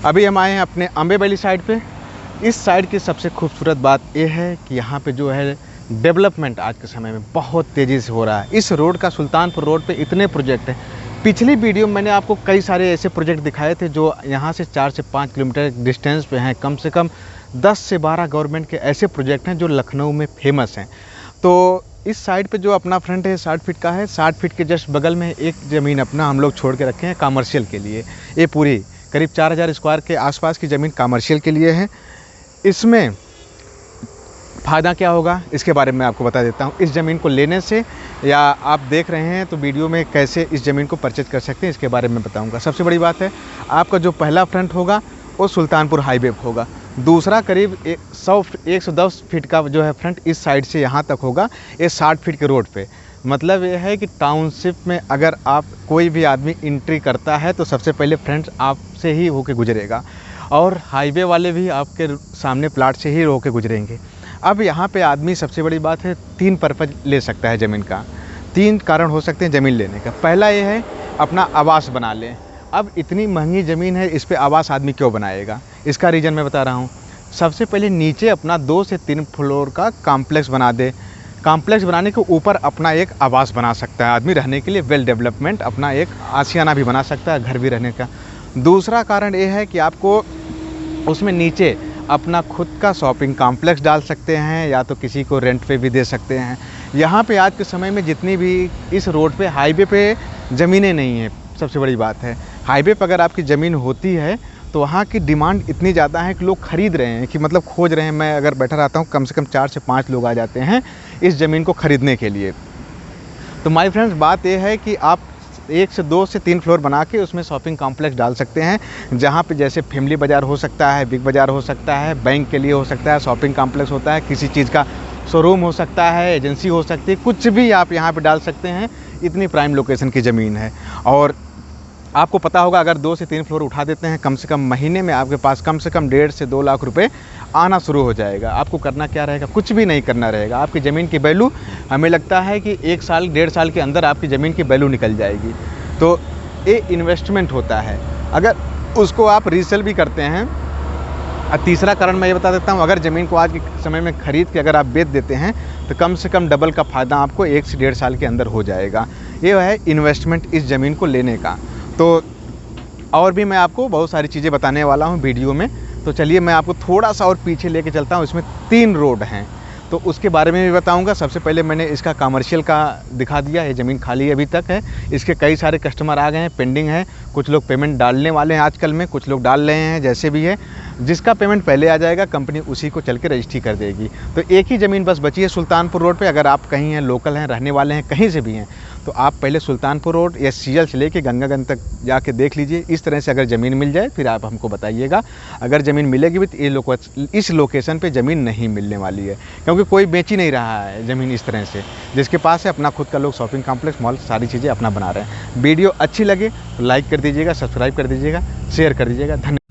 अभी हम आए हैं अपने अम्बे वैली साइड पे। इस साइड की सबसे खूबसूरत बात यह है कि यहाँ पे जो है डेवलपमेंट आज के समय में बहुत तेज़ी से हो रहा है। इस रोड का सुल्तानपुर रोड पे इतने प्रोजेक्ट हैं। पिछली वीडियो में मैंने आपको कई सारे ऐसे प्रोजेक्ट दिखाए थे जो यहाँ से 4 से 5 किलोमीटर डिस्टेंस पे हैं। कम से कम 10 से 12 गवर्नमेंट के ऐसे प्रोजेक्ट हैं जो लखनऊ में फेमस हैं। तो इस साइड पे जो अपना फ्रंट है 60 फीट का है। 60 फीट के जस्ट बगल में एक ज़मीन अपना हम लोग छोड़ के रखे हैं कमर्शियल के लिए। ये पूरी करीब 4000 स्क्वायर के आसपास की ज़मीन कमर्शियल के लिए है। इसमें फ़ायदा क्या होगा इसके बारे में आपको बता देता हूँ। इस ज़मीन को लेने से या आप देख रहे हैं तो वीडियो में कैसे इस ज़मीन को परचेज कर सकते हैं इसके बारे में बताऊँगा। सबसे बड़ी बात है, आपका जो पहला फ्रंट होगा वो सुल्तानपुर हाईवे पर होगा। दूसरा करीब 110 फीट का जो है फ्रंट इस साइड से यहाँ तक होगा। ये 60 फीट के रोड पे। मतलब ये है कि टाउनशिप में अगर आप कोई भी आदमी एंट्री करता है तो सबसे पहले फ्रंट आपसे ही होके गुजरेगा और हाईवे वाले भी आपके सामने प्लाट से ही होके गुजरेंगे। अब यहाँ पे आदमी सबसे बड़ी बात है 3 पर्पज़ ले सकता है ज़मीन का। 3 कारण हो सकते हैं ज़मीन लेने का। पहला ये है अपना आवास बना लें। अब इतनी महंगी ज़मीन है, इस पे आवास आदमी क्यों बनाएगा? इसका रीज़न मैं बता रहा हूँ। सबसे पहले नीचे अपना 2 से 3 फ्लोर का कॉम्प्लेक्स बना दे। कॉम्प्लेक्स बनाने के ऊपर अपना एक आवास बना सकता है आदमी रहने के लिए। वेल डेवलपमेंट अपना एक आशियाना भी बना सकता है, घर भी रहने का। दूसरा कारण ये है कि आपको उसमें नीचे अपना खुद का शॉपिंग कॉम्प्लेक्स डाल सकते हैं या तो किसी को रेंट पे भी दे सकते हैं। यहाँ पे आज के समय में जितनी भी इस रोड पे हाईवे पे ज़मीनें नहीं हैं, सबसे बड़ी बात है। हाईवे पर अगर आपकी ज़मीन होती है तो वहाँ की डिमांड इतनी ज़्यादा है कि लोग ख़रीद रहे हैं, कि मतलब खोज रहे हैं। मैं अगर बैठा रहता हूँ कम से कम 4 से 5 लोग आ जाते हैं इस ज़मीन को ख़रीदने के लिए। तो माय फ्रेंड्स, बात यह है कि आप 1 से 2 से 3 फ्लोर बना के उसमें शॉपिंग कॉम्प्लेक्स डाल सकते हैं, जहाँ पे जैसे फैमिली बाज़ार हो सकता है, बिग बाज़ार हो सकता है, बैंक के लिए हो सकता है, शॉपिंग कॉम्प्लेक्स होता है, किसी चीज़ का शोरूम हो सकता है, एजेंसी हो सकती है, कुछ भी आप यहाँ पे डाल सकते हैं। इतनी प्राइम लोकेशन की ज़मीन है। और आपको पता होगा अगर 2 से 3 फ्लोर उठा देते हैं, कम से कम महीने में आपके पास कम से कम 1.5 से 2 लाख रुपए आना शुरू हो जाएगा। आपको करना क्या रहेगा? कुछ भी नहीं करना रहेगा। आपकी ज़मीन की वैल्यू, हमें लगता है कि 1 साल 1.5 साल के अंदर आपकी ज़मीन की वैल्यू निकल जाएगी। तो ये इन्वेस्टमेंट होता है अगर उसको आप रीसेल भी करते हैं। और तीसरा कारण मैं ये बता देता हूँ, अगर ज़मीन को आज के समय में ख़रीद के अगर आप बेच देते हैं तो कम से कम डबल का फ़ायदा आपको 1 से 1.5 साल के अंदर हो जाएगा। ये है इन्वेस्टमेंट इस ज़मीन को लेने का। तो और भी मैं आपको बहुत सारी चीज़ें बताने वाला हूँ वीडियो में। तो चलिए मैं आपको थोड़ा सा और पीछे लेके चलता हूँ। इसमें 3 रोड हैं तो उसके बारे में भी बताऊंगा। सबसे पहले मैंने इसका कमर्शियल का दिखा दिया। ये ज़मीन खाली अभी तक है। इसके कई सारे कस्टमर आ गए हैं, पेंडिंग है। कुछ लोग पेमेंट डालने वाले हैं आजकल में, कुछ लोग डाल रहे हैं। जैसे भी है, जिसका पेमेंट पहले आ जाएगा कंपनी उसी को चल के रजिस्ट्री कर देगी। तो एक ही ज़मीन बस बची है सुल्तानपुर रोड पे। अगर आप कहीं हैं, लोकल हैं, रहने वाले हैं, कहीं से भी हैं, तो आप पहले सुल्तानपुर रोड या सीएल से लेके गंगागंज तक जाके देख लीजिए। इस तरह से अगर ज़मीन मिल जाए फिर आप हमको बताइएगा। अगर ज़मीन मिलेगी भी तो इस लोकेशन पे ज़मीन नहीं मिलने वाली है, क्योंकि कोई बेच ही नहीं रहा है ज़मीन इस तरह से। जिसके पास है अपना खुद का लोग शॉपिंग कॉम्प्लेक्स, मॉल, सारी चीज़ें अपना बना रहे हैं। वीडियो अच्छी लगे तो लाइक कर दीजिएगा, सब्सक्राइब कर दीजिएगा, शेयर कर दीजिएगा। धन्यवाद।